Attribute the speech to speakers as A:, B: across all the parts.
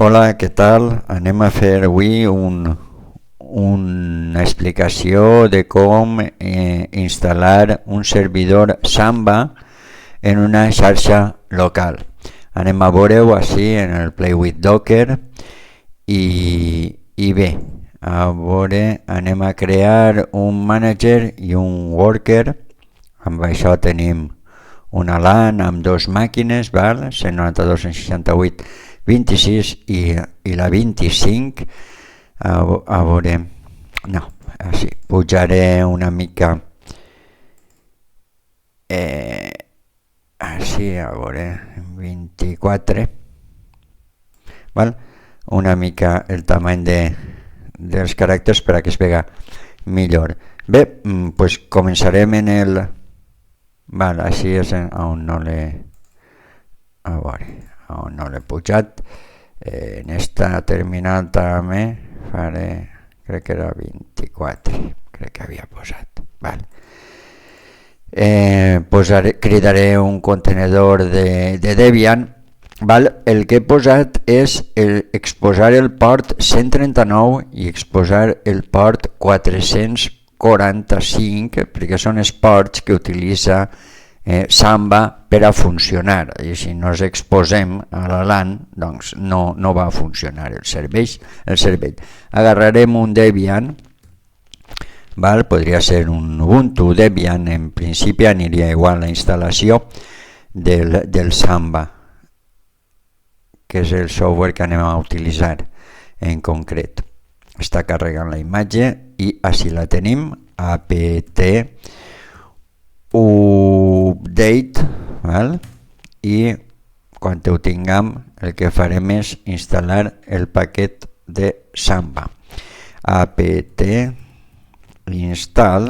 A: Hola, què tal? Anem a fer avui una explicació de com instal·lar un servidor Samba en una xarxa local. Anem a veure-ho així en el Play with Docker i bé, a veure, anem a crear un manager i un worker. Amb això tenim una LAN amb dos màquines, val? 192.168.26 i la 25. A veure, no, així, pujaré una mica, així, a veure, 24, val? Una mica el tamany dels caràcters per a que es vega millor. Bé, pues començarem en el... Val, així és on no l'he... A veure, on no l'he pujat. En esta terminal també faré... Crec que era 24, crec que havia posat. Val. Cridaré un contenedor de Debian. Val? El que he posat és exposar el port 139 i exposar el port 445, perquè són els ports que utilitza Samba per a funcionar, i si no els exposem a la LAN, doncs no va funcionar el servei. Agarrarem un Debian, val? Podria ser un Ubuntu. Debian en principi aniria igual la instal·lació del Samba, que és el software que anem a utilitzar en concret. Està carregant la imatge i així la tenim, apt update, val? I quan ho tinguem el que farem és instal·lar el paquet de Samba. Apt install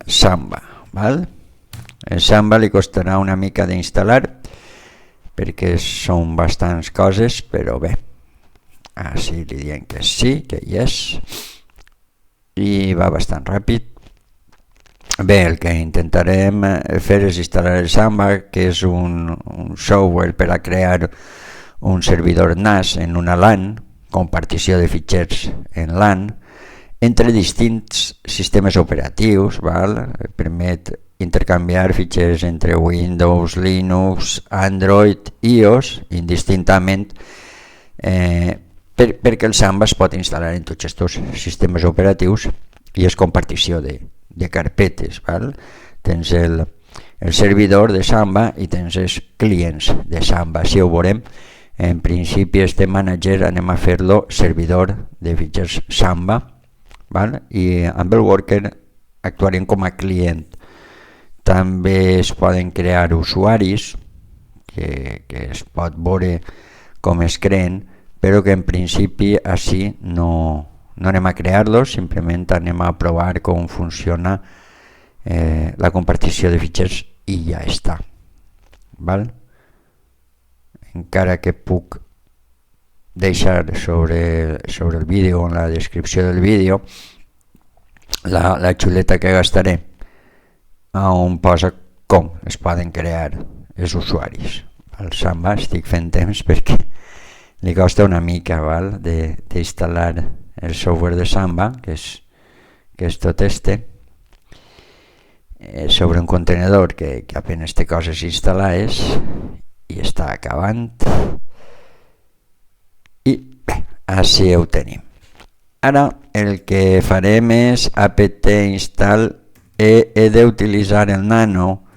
A: Samba, val? El Samba li costarà una mica d'instal·lar perquè són bastants coses, però bé, així li diem que sí, que hi és, i va bastant ràpid. Bé, el que intentarem fer és instal·lar el Samba, que és un software per a crear un servidor NAS en una LAN, compartició de fitxers en LAN, entre distints sistemes operatius, val? Permet intercanviar fitxers entre Windows, Linux, Android, iOS, indistintament, perquè el Samba es pot instal·lar en tots aquests sistemes operatius i és compartició de carpetes. Val? Tens el servidor de Samba i tens els clients de Samba. Si ho veurem, en principi este manager anem a fer-lo servidor de fitxers Samba, val? I amb el worker actuarem com a client. També es poden crear usuaris que es pot veure com es creen, però que en principi així no anem a crear-los, simplement anem a provar com funciona la compartició de fitxers i ja està. Val? Encara que puc deixar sobre el vídeo, en la descripció del vídeo, la xuleta que gastaré, on posa com es poden crear els usuaris. El Samba estic fent temps perquè li costa una mica, val? D'instal·lar el software de Samba, que és tot sobre un contenedor que apenas té coses instal·lades i està acabant. I bé, així ho tenim. Ara el que farem és apt install. He d'utilitzar el nano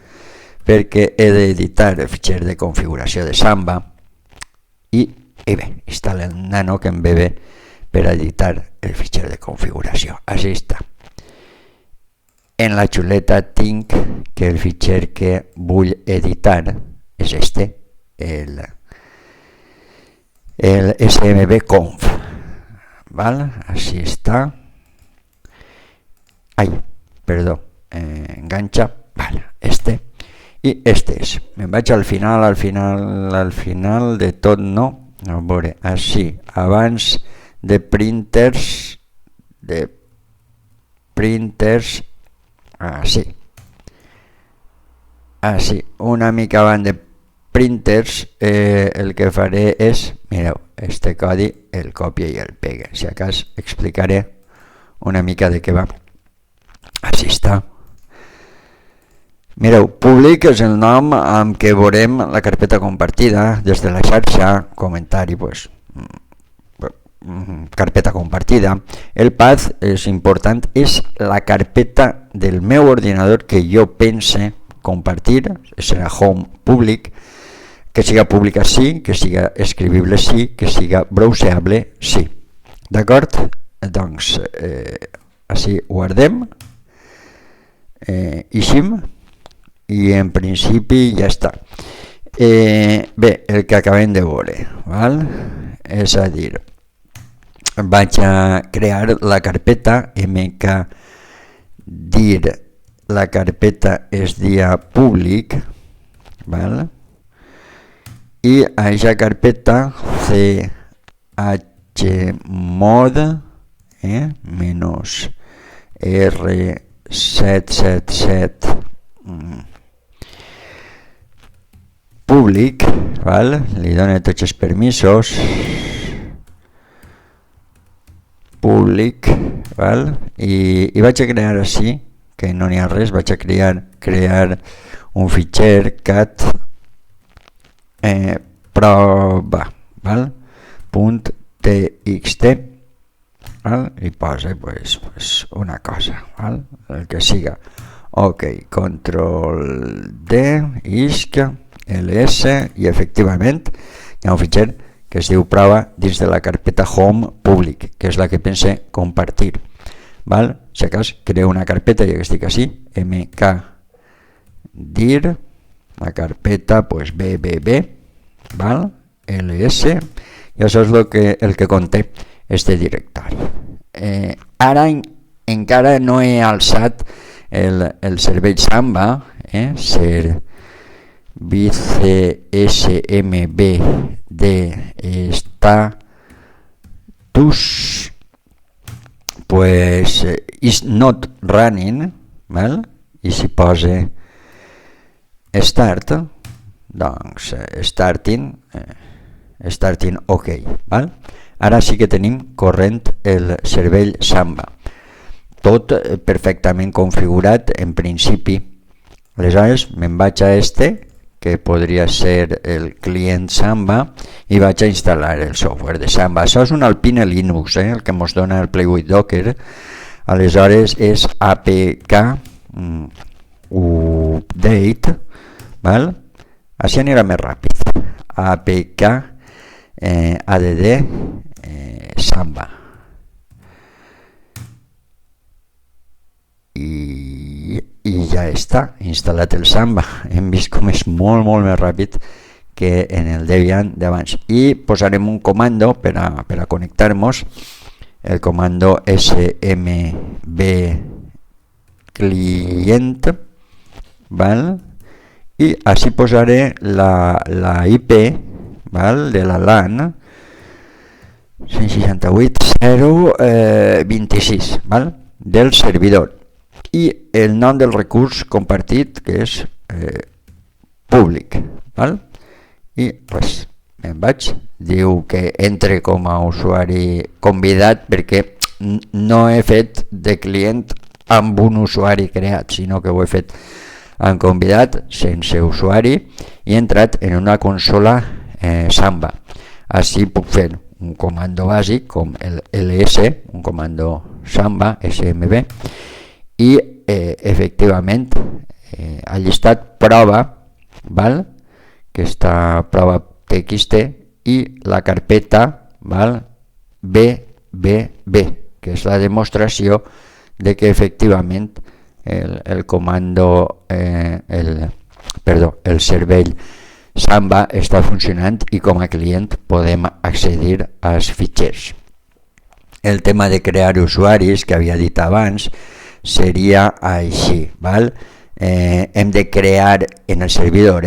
A: perquè he d'editar el fitxer de configuració de Samba i bé, instal·la el nano que em ve bé per editar el fitxer de configuració. Així està. En la xuleta tinc que el fitxer que vull editar és el smb-conf. Val? Així està. Perdó. Enganxa, vale, i és. Me'n vaig al final de tot, no? A veure, així, abans de printers, així, una mica abans de printers, el que faré és, mireu, este codi el copia i el pega. Si acas explicaré una mica de què va. Així està. Mireu, públic és el nom amb què veurem la carpeta compartida des de la xarxa, comentari, pues, carpeta compartida. El path és important, és la carpeta del meu ordinador que jo pense compartir, serà home públic, que siga pública sí, que siga escribible sí, que siga browseable sí. D'acord? Doncs així guardem, ixim, i en principi ja està. Bé, el que acabem de veure, val? És a dir, vaig a crear la carpeta mkdir, la carpeta es dia públic, val? I a aquesta carpeta chmod menos r777 públic, val? Li dono tots els permisos, públic, val? I vaig a crear així, que no n'hi ha res, vaig a crear un fitxer cat prova, val? .txt, val? I posa pues, una cosa, val? El que siga. Ok, control D, isc, ls, i efectivament hi ha un fitxer que es diu prova dins de la carpeta home públic, que és la que pense compartir. Val? Si acas creo una carpeta, ja que estic així, mkdir, la carpeta pues bbb, val? ls, i això és el que conté este directori. Ara encara no he alçat el servei Samba, service.smb de status, pues is not running, val? I si posa start, doncs starting ok, val? Ara sí que tenim corrent el servei Samba, tot perfectament configurat en principi. Aleshores me'n vaig a que podria ser el client Samba, i vaig a instal·lar el software de Samba. Això és un Alpine Linux, el que ens dona el Play with Docker. Aleshores és apk update, val? Així anirà més ràpid. apk add Samba. I ja està, instal·lat el Samba. Hem vist com és molt més ràpid que en el Debian d'abans. I posarem un comando per a connectar-nos, el comando smb client, val? I així posaré la IP, val? De la LAN 168.0.26, val? Del servidor, i el nom del recurs compartit, que és públic, val? I pues me'n vaig, diu que entre com a usuari convidat, perquè no he fet de client amb un usuari creat, sinó que ho he fet en convidat sense usuari, i he entrat en una consola Samba. Així puc fer un comando bàsic com el ls, un comando Samba smb, i efectivament ha llistat prova, val? Que està prova txt, i la carpeta, val? bbb, que és la demostració de que efectivament el comando el servei Samba està funcionant, i com a client podem accedir als fitxers. El tema de crear usuaris que havia dit abans seria així, val? Hem de crear en el servidor,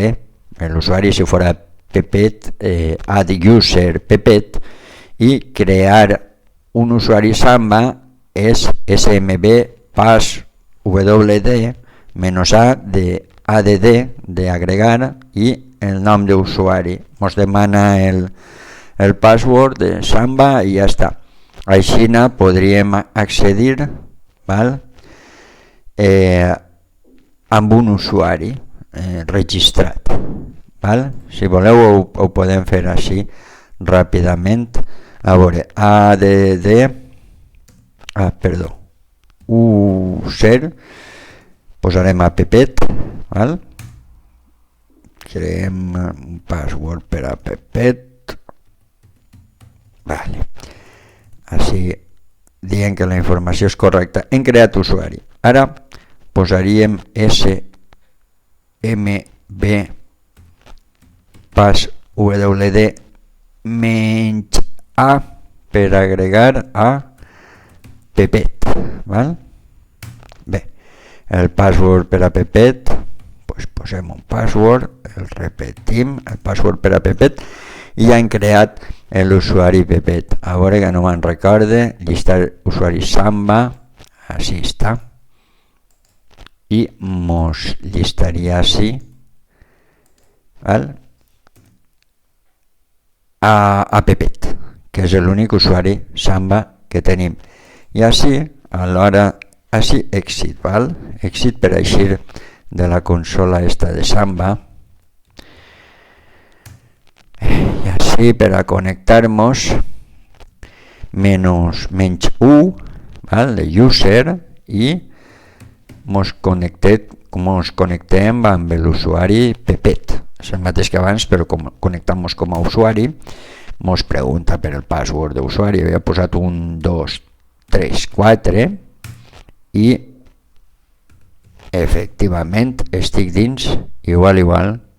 A: l'usuari si fora pepet, add user pepet, i crear un usuari Samba és smb pas wd -a de add de agregar, i el nom d'usuari. Ens demana el password de Samba i ja està. Així podríem accedir, val? Amb un usuari registrat. Val? Si voleu ho podem fer així ràpidament. A veure, user, posarem appet, val? Creem un password per appet, vale. Així dient que la informació és correcta. Hem creat usuari. Ara posaríem smb passwd menys a per agregar a Pepet, val? Bé, el password per a Pepet, pues posem un password, el repetim, el password per a Pepet, i ja hem creat l'usuari Pepet. A veure que no me'n recorde, llistar usuari Samba, així està, i mos llistaria així, val? A Pepet, que és l'únic usuari Samba que tenim. I així, alhora, així exit, val? Exit per eixir de la consola esta de Samba. I així, per a connectar-nos, menys u, val? De user, i mos connectem amb l'usuari Pepet. És el mateix que abans, però connectant-nos com a usuari, mos pregunta per el password d'usuari. Havia posat 1, 2, 3, 4 i efectivament estic dins igual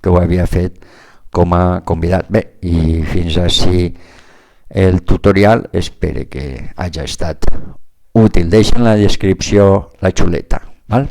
A: que ho havia fet com a convidat. Bé, i fins així el tutorial. Espero que hagi estat útil. Deixa en la descripció la xuleta, val?